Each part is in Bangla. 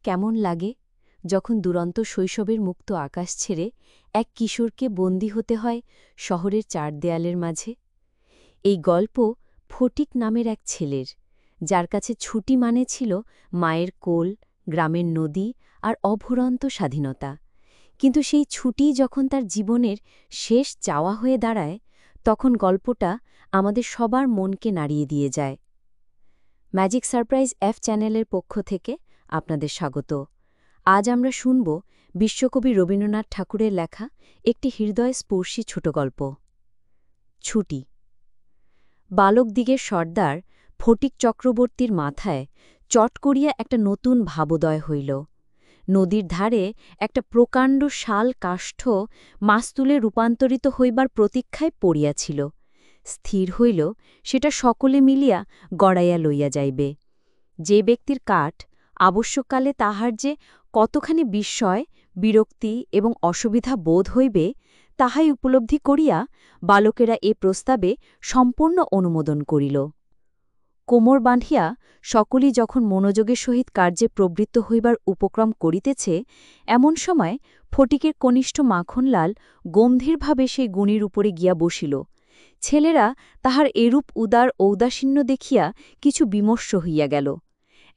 কেমন লাগে যখন দুরন্ত শৈশবের মুক্ত আকাশ ছেড়ে এক কিশোরকে বন্দী হতে হয় শহরের চার দেয়ালের মাঝে? এই গল্প ফটিক নামের এক ছেলের, যার কাছে ছুটি মানে ছিল মায়ের কোল, গ্রামের নদী আর অভুরন্ত স্বাধীনতা। কিন্তু সেই ছুটি যখন তার জীবনের শেষ চাওয়া হয়ে দাঁড়ায়, তখন গল্পটা আমাদের সবার মনকে নাড়িয়ে দিয়ে যায়। ম্যাজিক সারপ্রাইজ এফ চ্যানেলের পক্ষ থেকে আপনাদের স্বাগত। আজ আমরা শুনব বিশ্বকবি রবীন্দ্রনাথ ঠাকুরের লেখা একটি হৃদয়স্পর্শী ছোট গল্প, ছুটি। বালকদিগের সর্দার ফটিক চক্রবর্তীর মাথায় চট করিয়া একটা নতুন ভাবোদয় হইল। নদীর ধারে একটা প্রকাণ্ড শাল কাষ্ঠ মাস্তুলে রূপান্তরিত হইবার প্রতীক্ষায় পড়িয়াছিল। স্থির হইল সেটা সকলে মিলিয়া গড়াইয়া লইয়া যাইবে। যে ব্যক্তির কাঠ আবশ্যককালে তাহার যে কতখানি বিস্ময়, বিরক্তি এবং অসুবিধা বোধ হইবে, তাহাই উপলব্ধি করিয়া বালকেরা এ প্রস্তাবে সম্পূর্ণ অনুমোদন করিল। কোমর বাঁধিয়া সকলেই যখন মনোযোগের সহিত কার্যে প্রবৃত্ত হইবার উপক্রম করিতেছে, এমন সময় ফটিকের কনিষ্ঠ মাখনলাল গম্ভীরভাবে সেই গুণীর উপরে গিয়া বসিল। ছেলেরা তাহার এরূপ উদার ঔদাসীন্য দেখিয়া কিছু বিমর্ষ হইয়া গেল।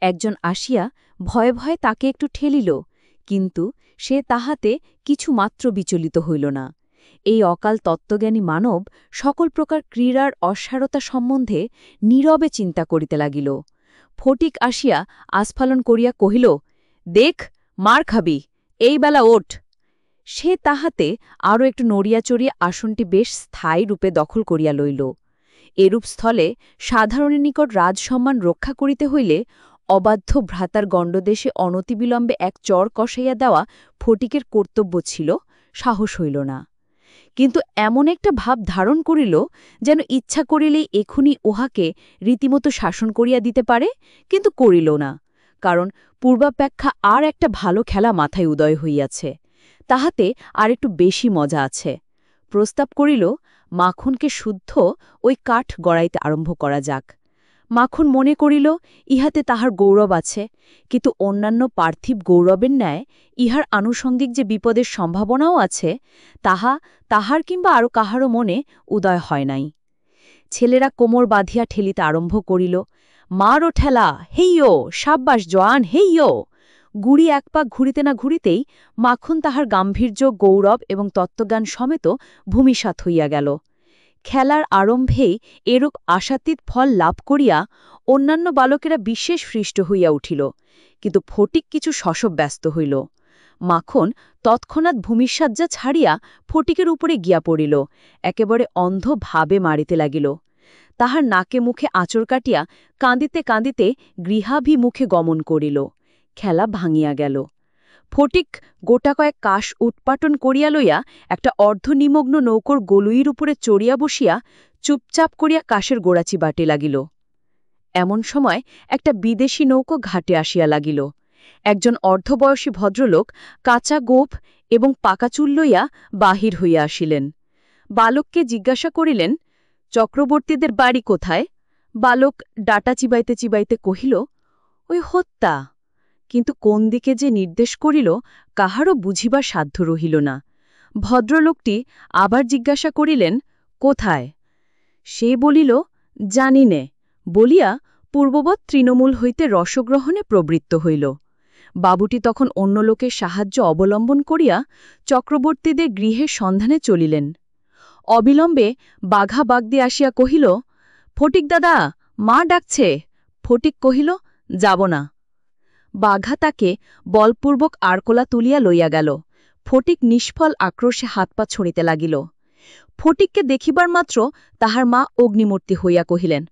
একজন আসিয়া ভয়ে ভয়ে তাকে একটু ঠেলিল, কিন্তু সে তাহাতে কিছুমাত্র বিচলিত হইল না। এই অকাল তত্ত্বজ্ঞানী মানব সকল প্রকার ক্রীড়ার অসারতা সম্বন্ধে নীরবে চিন্তা করিতে লাগিল। ফটিক আসিয়া আস্ফালন করিয়া কহিল, দেখ, মার খাবি, এই বেলা ওঠ। সে তাহাতে আরও একটু নড়িয়া চড়িয়া আসনটি বেশ স্থায়ী রূপে দখল করিয়া লইল। এরূপ স্থলে সাধারণের নিকট রাজসম্মান রক্ষা করিতে হইলে অবাধ্য ভ্রাতার গণ্ডদেশে অনতিবিলম্বে এক চড় কষাইয়া দেওয়া ফটিকের কর্তব্য ছিল, সাহস হইল না। কিন্তু এমন একটা ভাব ধারণ করিল যেন ইচ্ছা করিলেই এখুনি উহাকে রীতিমতো শাসন করিয়া দিতে পারে, কিন্তু করিল না, কারণ পূর্বাপেক্ষা আর একটা ভালো খেলা মাথায় উদয় হইয়াছে, তাহাতে আর একটু বেশি মজা আছে। প্রস্তাব করিল, মাখনকে শুদ্ধ ওই কাঠ গড়াইতে আরম্ভ করা যাক। মাখন মনে করিল ইহাতে তাহার গৌরব আছে, কিন্তু অন্যান্য পার্থিব গৌরবের ন্যায় ইহার আনুষঙ্গিক যে বিপদের সম্ভাবনাও আছে, তাহার কিংবা আরও কাহারও মনে উদয় হয় নাই। ছেলেরা কোমর বাঁধিয়া ঠেলিতে আরম্ভ করিল, মারও ঠেলা, হেইয়ো, সাব্বাস জোয়ান, হেইয়ো। গুড়ি এক পাক ঘুরিতে না ঘুরিতেই মাখন তাহার গাম্ভীর্য, গৌরব এবং তত্ত্বজ্ঞান সমেত ভূমিসাৎ হইয়া গেল। খেলার আরম্ভেই এরূপ আশাতীত ফল লাভ করিয়া অন্যান্য বালকেরা বিশেষ হৃষ্ট হইয়া উঠিল, কিন্তু ফটিক কিছু শশব ব্যস্ত হইল। মাখন তৎক্ষণাৎ ভূমিসাজ্জা ছাড়িয়া ফটিকের উপরে গিয়া পড়িল, একেবারে অন্ধ ভাবে মারিতে লাগিল। তাহার নাকে মুখে আঁচড় কাটিয়া কাঁদিতে কাঁদিতে গৃহাভিমুখে গমন করিল। খেলা ভাঙিয়া গেল। ফটিক গোটা কয়েক কাশ উৎপাটন করিয়া লইয়া একটা অর্ধনিমগ্ন নৌকোর গলুইয়ের উপরে চড়িয়া বসিয়া চুপচাপ করিয়া কাশের গোড়াচি বাটে লাগিল। এমন সময় একটা বিদেশী নৌকো ঘাটে আসিয়া লাগিল। একজন অর্ধবয়সী ভদ্রলোক কাঁচা গোঁফ এবং পাকা চুল লইয়া বাহির হইয়া আসিলেন। বালককে জিজ্ঞাসা করিলেন, চক্রবর্তীদের বাড়ি কোথায়? বালক ডাটা চিবাইতে চিবাইতে কহিল, ওই হত্যা। কিন্তু কোন দিকে যে নির্দেশ করিল কাহারও বুঝিবার সাধ্য রহিল না। ভদ্রলোকটি আবার জিজ্ঞাসা করিলেন, কোথায়? সে বলিল, জানি নে, বলিয়া পূর্ববৎ তৃণমূল হইতে রসগ্রহণে প্রবৃত্ত হইল। বাবুটি তখন অন্য লোকের সাহায্য অবলম্বন করিয়া চক্রবর্তীদের গৃহের সন্ধানে চলিলেন। অবিলম্বে বাঘা বাগদি আসিয়া কহিল, ফটিক দাদা, মা ডাকছে। ফটিক কহিল, যাব না। বাঘা তাকে বলপূর্বক আরকোলা তুলিয়া লইয়া গেল। ফটিক নিষ্ফল আক্রোশে হাত পা ছড়িতে লাগিল। ফটিককে দেখিবার মাত্র তাহার মা অগ্নিমূর্তি হইয়া কহিলেন,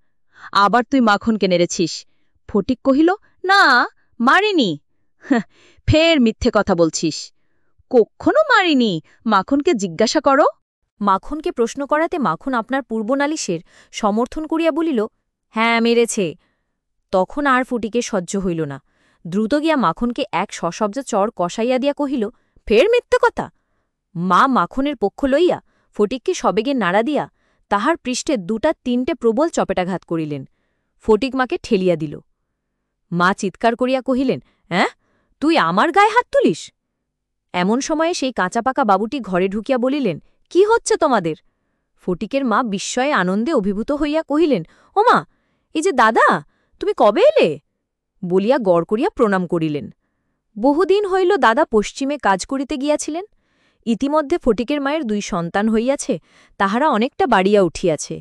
আবার তুই মাখনকে নেড়েছিস? ফটিক কহিল, না, মারিনি। ফের মিথ্যে কথা বলছিস। কখনো মারিনি, মাখনকে জিজ্ঞাসা করো। মাখনকে প্রশ্ন করাতে মাখন আপনার পূর্বনালিশের সমর্থন করিয়া বলিল, হ্যাঁ, মেরেছে। তখন আর ফটিকে সহ্য হইল না। দ্রুত গিয়া মাখনকে এক সশব্দ চড় কষাইয়া দিয়া কহিল, ফের মিথ্যে কথা। মা মাখনের পক্ষ লইয়া ফটিককে সবেগে নাড়া দিয়া তাহার পৃষ্ঠে দুটা তিনটে প্রবল চপেটাঘাত করিলেন। ফটিক মাকে ঠেলিয়া দিল। মা চিৎকার করিয়া কহিলেন, হ্যাঁ, তুই আমার গায়ে হাত তুলিস? এমন সময়ে সেই কাঁচাপাকা বাবুটি ঘরে ঢুকিয়া বলিলেন, কি হচ্ছে তোমাদের? ফটিকের মা বিস্ময়ে আনন্দে অভিভূত হইয়া কহিলেন, ওমা, এই যে দাদা, তুমি কবে এলে? বলিয়া গড় করিয়া প্রণাম করিলেন। বহুদিন হইল দাদা পশ্চিমে কাজ করিতে গিয়াছিলেন। ইতিমধ্যে ফটিকের মায়ের 2 সন্তান হইয়াছে, তাহারা অনেকটা বাড়িয়া উঠিয়াছে।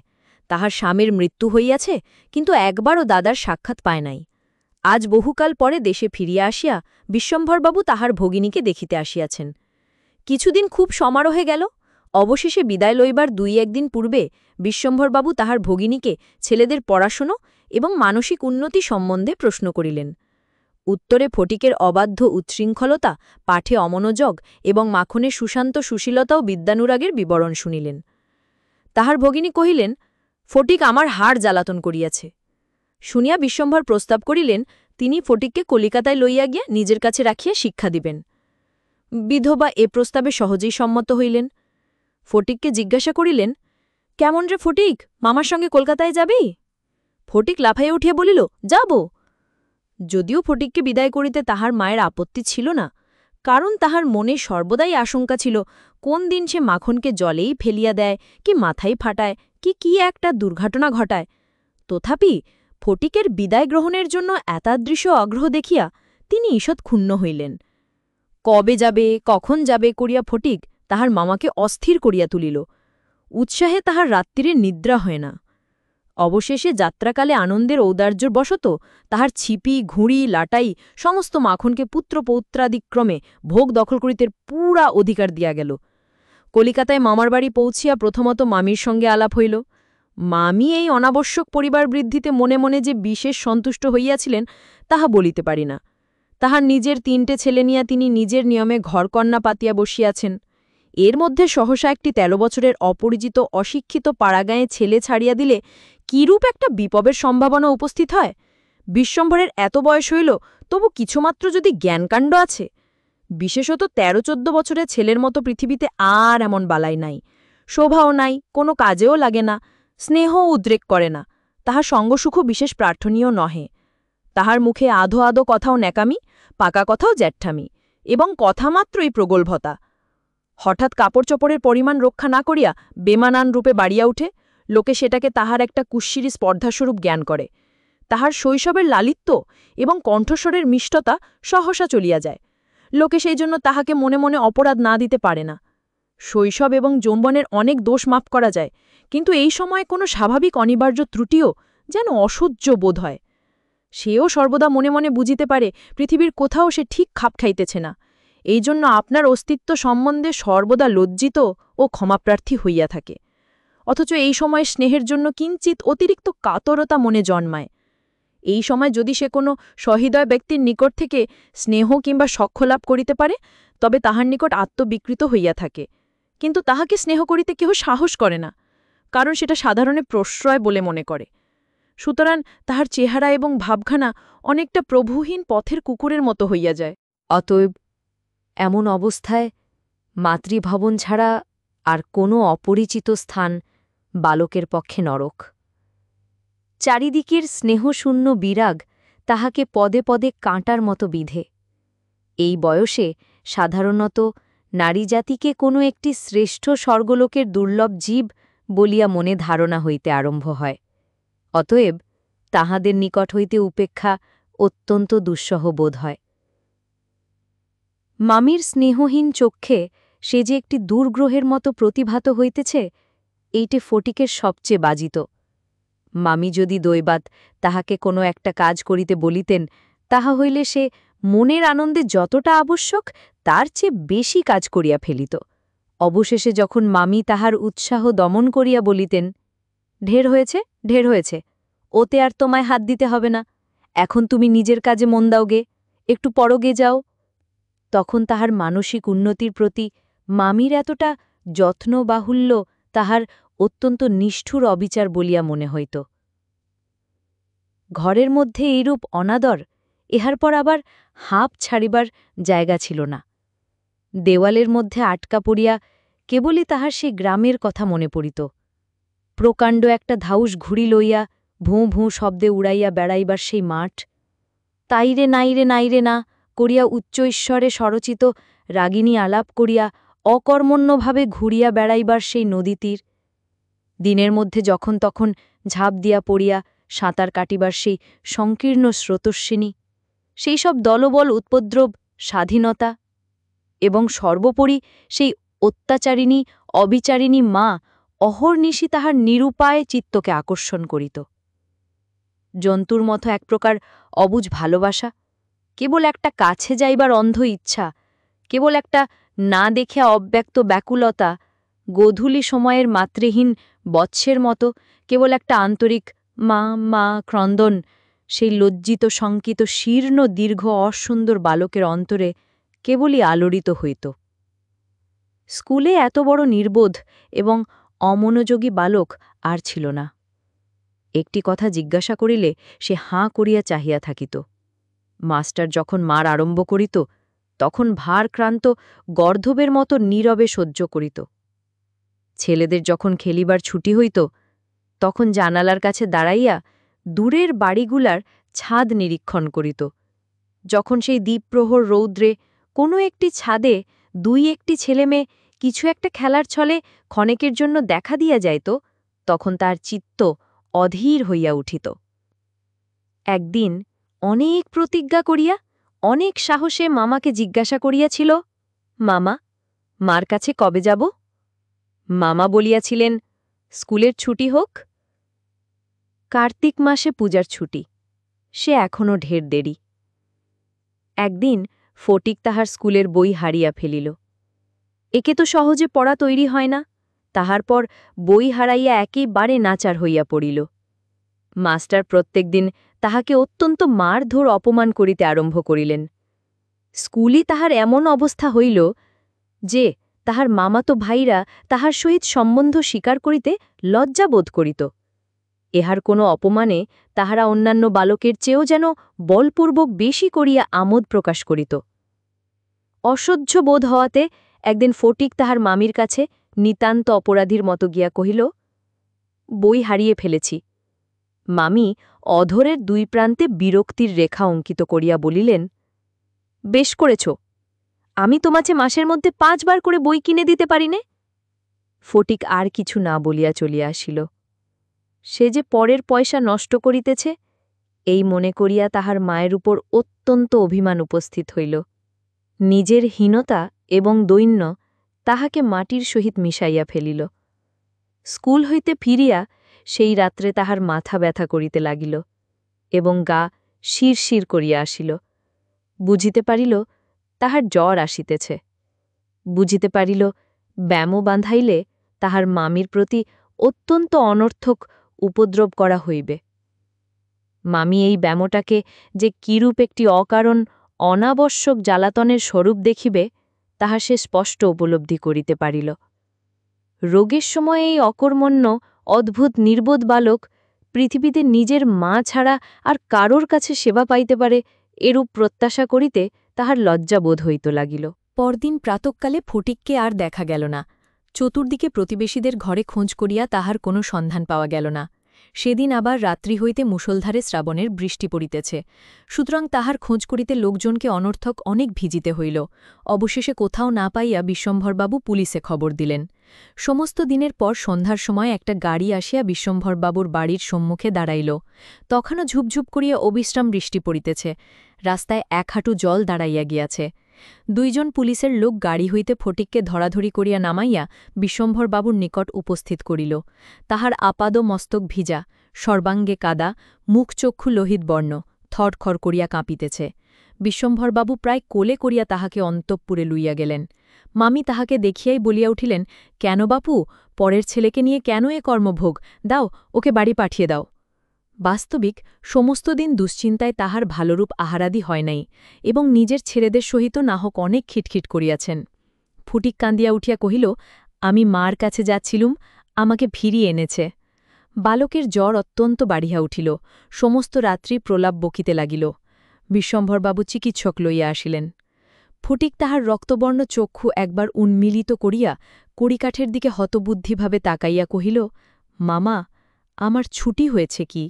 তাহার স্বামীর মৃত্যু হইয়াছে, কিন্তু একবারও দাদার সাক্ষাৎ পায় নাই। আজ বহুকাল পরে দেশে ফিরিয়া আসিয়া বিশ্বম্ভরবাবু তাহার ভগিনীকে দেখিতে আসিয়াছেন। কিছুদিন খুব সমারোহে গেল। অবশেষে বিদায় লইবার 2-1 দিন পূর্বে বিশ্বম্ভরবাবু তাহার ভগিনীকে ছেলেদের পড়াশুনো এবং মানসিক উন্নতি সম্বন্ধে প্রশ্ন করিলেন। উত্তরে ফটিকের অবাধ্য উচ্ছৃঙ্খলতা, পাঠে অমনোযোগ এবং মাখনের সুশান্ত সুশীলতা ও বিদ্যানুরাগের বিবরণ শুনিলেন। তাহার ভগিনী কহিলেন, ফটিক আমার হাড় জ্বালাতন করিয়াছে। শুনিয়া বিশ্বম্ভর প্রস্তাব করিলেন, তিনি ফটিককে কলিকাতায় লইয়া গিয়া নিজের কাছে রাখিয়া শিক্ষা দিবেন। বিধবা এ প্রস্তাবে সহজেই সম্মত হইলেন। ফটিককে জিজ্ঞাসা করিলেন, কেমন রে ফটিক, মামার সঙ্গে কলকাতায় যাবি? ফটিক লাফাইয়া উঠিয়া বলিল, যাব। যদিও ফটিককে বিদায় করিতে তাহার মায়ের আপত্তি ছিল না, কারণ তাহার মনে সর্বদাই আশঙ্কা ছিল কোন দিন সে মাখনকে জলেই ফেলিয়া দেয়, কি মাথায় ফাটায়, কি একটা দুর্ঘটনা ঘটায়। তথাপি ফটিকের বিদায় গ্রহণের জন্য এতাদৃশ আগ্রহ দেখিয়া তিনি ঈষৎ ক্ষুণ্ণ হইলেন। কবে যাবে, কখন যাবে করিয়া ফটিক তাহার মামাকে অস্থির করিয়া তুলিল। উৎসাহে তাহার রাত্রিরে নিদ্রা হয় না। অবশেষে যাত্রাকালে আনন্দের ঔদার্যর বশত তাহার ছিপি, ঘুড়ি, লাটাই সমস্ত মাখনকে পুত্র পৌত্রাদিক্রমে ভোগ দখল করিতে পুরা অধিকার দিয়া গেল। কলিকাতায় মামার বাড়ি পৌঁছিয়া প্রথমত মামির সঙ্গে আলাপ হইল। মামি এই অনাবশ্যক পরিবার বৃদ্ধিতে মনে মনে যে বিশেষ সন্তুষ্ট হইয়াছিলেন তাহা বলিতে পারি না। তাহার নিজের 3টে ছেলে নিয়া তিনি নিজের নিয়মে ঘরকন্যা পাতিয়া বসিয়াছেন। এর মধ্যে সহসা একটি 13 বছরের অপরিচিত অশিক্ষিত পাড়াগাঁয়ে ছেলে ছাড়িয়া দিলে কিরূপ একটা বিপদের সম্ভাবনা উপস্থিত হয়। বিশ্বম্ভরের এত বয়স হইল, তবু কিছুমাত্র যদি জ্ঞানকাণ্ড আছে। বিশেষত 13-14 বছরের ছেলের মতো পৃথিবীতে আর এমন বালাই নাই। শোভাও নাই, কোনো কাজেও লাগে না, স্নেহ উদ্রেক করে না, তাহার সঙ্গসুখ বিশেষ প্রার্থনীয় নহে। তাহার মুখে আধো আধো কথাও ন্যাকামি, পাকা কথাও জ্যাঠামি, এবং কথামাত্রই প্রগল্ভতা। হঠাৎ কাপড় চোপড়ের পরিমাণ রক্ষা না করিয়া বেমানান রূপে বাড়িয়া উঠে, লোকে সেটাকে তাহার একটা কুৎসিরী স্পর্ধাস্বরূপ জ্ঞান করে। তাহার শৈশবের লালিত্য এবং কণ্ঠস্বরের মিষ্টতা সহসা চলিয়া যায়। লোকে সেই জন্য তাহাকে মনে মনে অপরাধ না দিতে পারে না। শৈশব এবং যৌবনের অনেক দোষ মাপ করা যায়, কিন্তু এই সময়ে কোনো স্বাভাবিক অনিবার্য ত্রুটিও যেন অসহ্য বোধ হয়। সেও সর্বদা মনে মনে বুঝিতে পারে পৃথিবীর কোথাও সে ঠিক খাপ খাইতেছে না। এই জন্য আপনার অস্তিত্ব সম্বন্ধে সর্বদা লজ্জিত ও ক্ষমাপ্রার্থী হইয়া থাকে। অথচ এই সময় স্নেহের জন্য কিঞ্চিত অতিরিক্ত কাতরতা মনে জন্মায়। এই সময় যদি সে কোনো সহৃদয় ব্যক্তির নিকট থেকে স্নেহ কিংবা সখ্য লাভ করিতে পারে, তবে তাহার নিকট আত্মবিকৃত হইয়া থাকে। কিন্তু তাহাকে স্নেহ করিতে কেহ সাহস করে না, কারণ সেটা সাধারণে প্রশ্রয় বলে মনে করে। সুতরাং তাহার চেহারা এবং ভাবখানা অনেকটা প্রভুহীন পথের কুকুরের মতো হইয়া যায়। অতএব এমন অবস্থায় মাতৃভবন ছাড়া আর কোনো অপরিচিত স্থান বালকের পক্ষে নরক। চারিদিকের স্নেহশূন্য বিরাগ তাহাকে পদে পদে কাঁটার মতো বিধে। এই বয়সে সাধারণত নারীজাতিকে কোনো একটি শ্রেষ্ঠ স্বর্গলোকের দুর্লভ জীব বলিয়া মনে ধারণা হইতে আরম্ভ হয়। অতএব তাহাদের নিকট হইতে উপেক্ষা অত্যন্ত দুঃসহ বোধ হয়। মামির স্নেহহীন চক্ষে সে যে একটি দুর্গ্রহের মতো প্রতিভাত হইতেছে, এইটে ফটিকের সবচেয়ে বাজিত। মামি যদি দৈবাত তাহাকে কোনো একটা কাজ করিতে বলিতেন, তাহা হইলে সে মনের আনন্দে যতটা আবশ্যক তার চেয়ে বেশি কাজ করিয়া ফেলিত। অবশেষে যখন মামি তাহার উৎসাহ দমন করিয়া বলিতেন, ঢের হয়েছে, ঢের হয়েছে, ওতে আর তোমায় হাত দিতে হবে না, এখন তুমি নিজের কাজে মন দাও গে, একটু পরগে যাও, তখন তাহার মানসিক উন্নতির প্রতি মামির এতটা যত্নবাহুল্য তাহার অত্যন্ত নিষ্ঠুর অবিচার বলিয়া মনে হইত। ঘরের মধ্যে এইরূপ অনাদর ইহার পর আবার হাঁপ ছাড়িবার জায়গা ছিল না। দেওয়ালের মধ্যে আটকা পড়িয়া কেবলই তাহার সেই গ্রামের কথা মনে পড়িত। প্রকাণ্ড একটা ধাউস ঘুড়ি লইয়া ভোঁ ভোঁ শব্দে উড়াইয়া বেড়াইবার সেই মাঠ, তাইরে নাইরে নাইরে না, করিয়া উচ্চ ঈশ্বরে স্বরচিত রাগিনী আলাপ করিয়া অকর্মণ্যভাবে ঘুরিয়া বেড়াইবার সেই নদীতীর, দিনের মধ্যে যখন তখন ঝাঁপ দিয়া পড়িয়া সাঁতার কাটিবার সেই সংকীর্ণ স্রোতস্বিনী, সেই সব দলবল উপদ্রব, স্বাধীনতা এবং সর্বোপরি সেই অত্যাচারিণী অবিচারিণী মা অহর্নিশি তাহার নিরুপায় চিত্তকে আকর্ষণ করিত। জন্তুর মতো এক প্রকার অবুঝ ভালোবাসা, কেবল একটা কাছে যাইবার অন্ধ ইচ্ছা, কেবল একটা না দেখে অব্যক্ত ব্যাকুলতা, গোধূলি সময়ের মাতৃহীন বৎসের মতো কেবল একটা আন্তরিক মা মা ক্রন্দন সেই লজ্জিত শঙ্কিত শীর্ণ দীর্ঘ অসুন্দর বালকের অন্তরে কেবলই আলোড়িত হইত। স্কুলে এত বড় নির্বোধ এবং অমনোযোগী বালক আর ছিল না। একটি কথা জিজ্ঞাসা করিলে সে হাঁ করিয়া চাহিয়া থাকিত। মাস্টার যখন মার আরম্ভ করিত তখন ভারক্রান্ত গর্ধবের মতো নীরবে সহ্য করিত। ছেলেদের যখন খেলিবার ছুটি হইত তখন জানালার কাছে দাঁড়াইয়া দূরের বাড়িগুলার ছাদ নিরীক্ষণ করিত। যখন সেই দ্বীপ্রহর রৌদ্রে কোনো একটি ছাদে দুই একটি ছেলেমেয়ে কিছু একটা খেলার ছলে ক্ষণেকের জন্য দেখা দিয়া যাইত, তখন তার চিত্ত অধীর হইয়া উঠিত। একদিন অনেক প্রতিজ্ঞা করিয়া অনেক সাহসে মামাকে জিজ্ঞাসা করিয়াছিল, মামা, মার কাছে কবে যাব? মামা বলিয়াছিলেন, স্কুলের ছুটি হোক। কার্তিক মাসে পূজার ছুটি, সে এখনও ঢের দেরি। একদিন ফটিক তাহার স্কুলের বই হারিয়া ফেলিল। একে তো সহজে পড়া তৈরি হয় না, তাহার পর বই হারাইয়া একেবারে নাচার হইয়া পড়িল। মাস্টার প্রত্যেক দিন তাহাকে অত্যন্ত মারধর অপমান করিতে আরম্ভ করিলেন। স্কুলই তাহার এমন অবস্থা হইল যে তাহার মামাতো ভাইরা তাহার সহিত সম্বন্ধ স্বীকার করিতে লজ্জা বোধ করিত। এহার কোনো অপমানে তাহারা অন্যান্য বালকের চেয়েও যেন বলপূর্বক বেশি করিয়া আমোদ প্রকাশ করিত। অসহ্য বোধ হওয়াতে একদিন ফটিক তাহার মামির কাছে নিতান্ত অপরাধীর মতো গিয়া কহিল, বই হারিয়ে ফেলেছি। মামি অধরের দুই প্রান্তে বিরক্তির রেখা অঙ্কিত করিয়া বলিলেন, বেশ করেছ, আমি তোমাকে মাসের মধ্যে 5 বার করে বই কিনে দিতে পারিনে। ফটিক আর কিছু না বলিয়া চলিয়া আসিল। সে যে পরের পয়সা নষ্ট করিতেছে এই মনে করিয়া তাহার মায়ের উপর অত্যন্ত অভিমান উপস্থিত হইল। নিজের হীনতা এবং দৈন্য তাহাকে মাটির সহিত মিশাইয়া ফেলিল। স্কুল হইতে ফিরিয়া সেই রাত্রে তাহার মাথা ব্যথা করিতে লাগিল এবং গা শিরশির করিয়া আসিল। বুঝিতে পারিল তাহার জ্বর আসিতেছে। বুঝিতে পারিল ব্যামো বাঁধাইলে তাহার মামির প্রতি অত্যন্ত অনর্থক উপদ্রব করা হইবে। মামি এই ব্যামোটাকে যে কিরূপ একটি অকারণ অনাবশ্যক জ্বালাতনের স্বরূপ দেখিবে তাহা সে স্পষ্ট উপলব্ধি করিতে পারিল। রোগের সময় এই অকর্মণ্য অদ্ভুত নির্বোধ বালক পৃথিবীতে নিজের মা ছাড়া আর কারোর কাছে সেবা পাইতে পারে এরূপ প্রত্যাশা করিতে তাহার লজ্জাবোধ হইতে লাগিল। পরদিন প্রাতঃকালে ফটিককে আর দেখা গেল না। চতুর্দিকে প্রতিবেশীদের ঘরে খোঁজ করিয়া তাহার কোনো সন্ধান পাওয়া গেল না। সেদিন আবার রাত্রি হইতে মুষলধারে শ্রাবণের বৃষ্টি পড়িতেছে, সুতরাং তাহার খোঁজ করিতে লোকজনকে অনর্থক অনেক ভিজিতে হইল। অবশেষে কোথাও না পাইয়া বিশ্বম্ভরবাবু পুলিশে খবর দিলেন। সমস্ত দিনের পর সন্ধ্যার সময় একটা গাড়ি আসিয়া বিশ্বম্ভরবাবুর বাড়ির সম্মুখে দাঁড়াইল। তখনও ঝুপঝুপ করিয়া অবিশ্রাম বৃষ্টি পড়িতেছে। রাস্তায় 1 হাঁটু জল দাঁড়াইয়া গিয়াছে। 2 জন পুলিশের লোক গাড়ি হইতে ফটিককে ধরাধরি করিয়া নামাইয়া বিশ্বম্ভরবাবুর নিকট উপস্থিত করিল। তাহার আপাদ মস্তক ভিজা, সর্বাঙ্গে কাদা, মুখ চক্ষু লোহিত বর্ণ, থরথর করিয়া কাঁপিতেছে। বিশ্বম্ভরবাবু প্রায় কোলে করিয়া তাহাকে অন্তঃপুরে লইয়া গেলেন। মামি তাহাকে দেখিয়াই বলিয়া উঠিলেন, কেন বাপু, পরের ছেলেকে নিয়ে কেন এ কর্মভোগ? দাও, ওকে বাড়ি পাঠিয়ে দাও। বাস্তবিক সমস্ত দিন দুশ্চিন্তায় তাহার ভালোরূপ আহারাদি হয় নাই এবং নিজের ছেলেদের সহিত না হোক অনেক খিটখিট করিয়াছেন। ফটিক কান্দিয়া উঠিয়া কহিল, আমি মার কাছে যাচ্ছিলুম, আমাকে ফিরিয়ে এনেছে। বালকের জ্বর অত্যন্ত বাড়িয়া উঠিল, সমস্ত রাত্রি প্রলাপ বকিতে লাগিল। বিশ্বম্ভরবাবু চিকিৎসক লইয়া আসিলেন। ফটিক তাহার রক্তবর্ণ চক্ষু একবার উন্মিলিত করিয়া কড়িকাঠের দিকে হতবুদ্ধিভাবে তাকাইয়া কহিল, মামা, আমার ছুটি হয়েছে কি?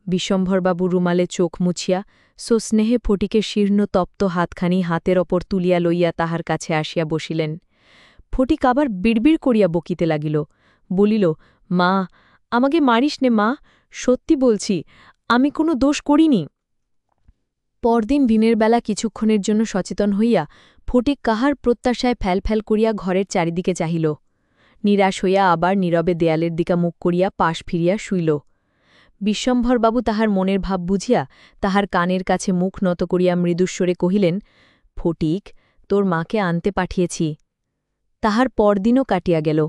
বিশ্বম্ভরবাবু রুমালে চোখ মুছিয়া স্নেহে ফটিকের শীর্ণ তপ্ত হাতখানি হাতের ওপর তুলিয়া লইয়া তাহার কাছে আসিয়া বসিলেন। ফটিক আবার বিড়বিড় করিয়া বকিতে লাগিল, বলিল, মা, আমাকে মারিস নে মা, সত্যি বলছি, আমি কোনো দোষ করিনি। পরদিন দিনের বেলা কিছুক্ষণের জন্য সচেতন হইয়া ফটিক কাহার প্রত্যাশায় ফ্যালফ্যাল করিয়া ঘরের চারিদিকে চাহিল। নিরাশ হইয়া আবার নীরবে দেয়ালের দিকে মুখ করিয়া পাশ ফিরিয়া শুইল। বিশ্বম্ভরবাবু তাহার মনের ভাব বুঝিয়া তাহার কানের কাছে মুখ নত করিয়া মৃদুস্বরে কহিলেন, ফটিক, তোর মাকে আনতে পাঠিয়েছি। তাহার পরদিনও কাটিয়া গেল।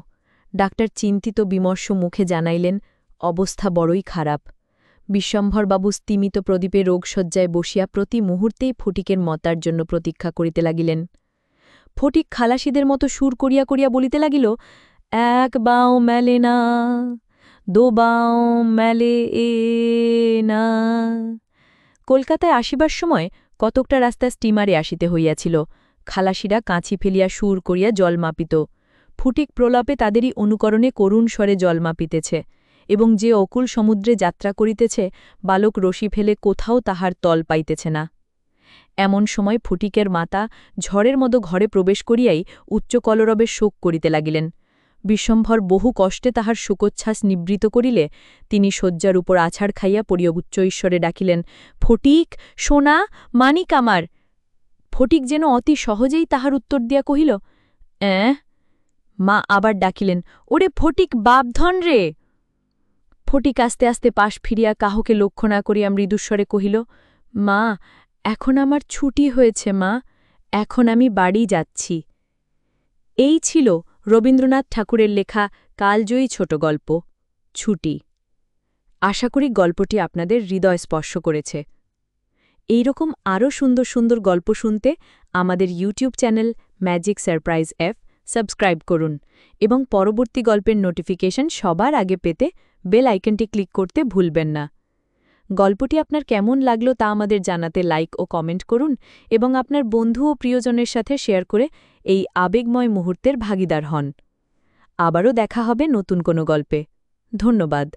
ডাক্তার চিন্তিত বিমর্ষ মুখে জানাইলেন, অবস্থা বড়ই খারাপ। বিশ্বম্ভরবাবু স্তিমিত প্রদীপে রোগশয্যায় বসিয়া প্রতি মুহূর্তেই ফটিকের মতার জন্য প্রতীক্ষা করিতে লাগিলেন। ফটিক খালাসিদের মতো সুর করিয়া করিয়া বলিতে লাগিল, এক বাও মেলে না, দো বাও মেলে এ না। কলকাতায় আসিবার সময় কতকটা রাস্তা স্টিমারে আসিতে হইয়াছিল। খালাসিরা কাঁচি ফেলিয়া সুর করিয়া জল মাপিত। ফটিক প্রলাপে তাদেরই অনুকরণে করুণ স্বরে জল মাপিতেছে, এবং যে অকুল সমুদ্রে যাত্রা করিতেছে বালক রশি ফেলে কোথাও তাহার তল পাইতেছে না। এমন সময় ফটিকের মাতা ঝড়ের মতো ঘরে প্রবেশ করিয়াই উচ্চ কলরবে শোক করিতে লাগিলেন। বিশ্বম্ভর বহু কষ্টে তাহার শোকোচ্ছ্বাস নিবৃত করিলে তিনি শয্যার উপর আছাড় খাইয়া পড়িয়া উচ্চ ঈশ্বরে ডাকিলেন, ফটিক, সোনা, মানিক আমার। ফটিক যেন অতি সহজেই তাহার উত্তর দিয়া কহিল, মা আবার ডাকিলেন, ওরে ফটিক, বাপধন রে। ফটিক আস্তে আস্তে পাশ ফিরিয়া কাহকে লক্ষ্য না করিয়া মৃদুস্বরে কহিল, মা, এখন আমার ছুটি হয়েছে মা, এখন আমি বাড়ি যাচ্ছি। এই ছিল রবীন্দ্রনাথ ঠাকুরের লেখা কালজয়ী ছোট গল্প ছুটি। আশা করি গল্পটি আপনাদের হৃদয় স্পর্শ করেছে। এইরকম আরও সুন্দর সুন্দর গল্প শুনতে আমাদের YouTube channel magic surprise F subscribe করুন এবং পরবর্তী গল্পের নোটিফিকেশন সবার আগে পেতে বেল আইকনটি ক্লিক করতে ভুলবেন না। গল্পটি আপনার কেমন লাগলো তা আমাদের জানাতে লাইক ও কমেন্ট করুন এবং আপনার বন্ধু ও প্রিয়জনের সাথে শেয়ার করে এই আবেগময় মুহূর্তের ভাগিদার হন। আবারও দেখা হবে নতুন কোনো গল্পে। ধন্যবাদ।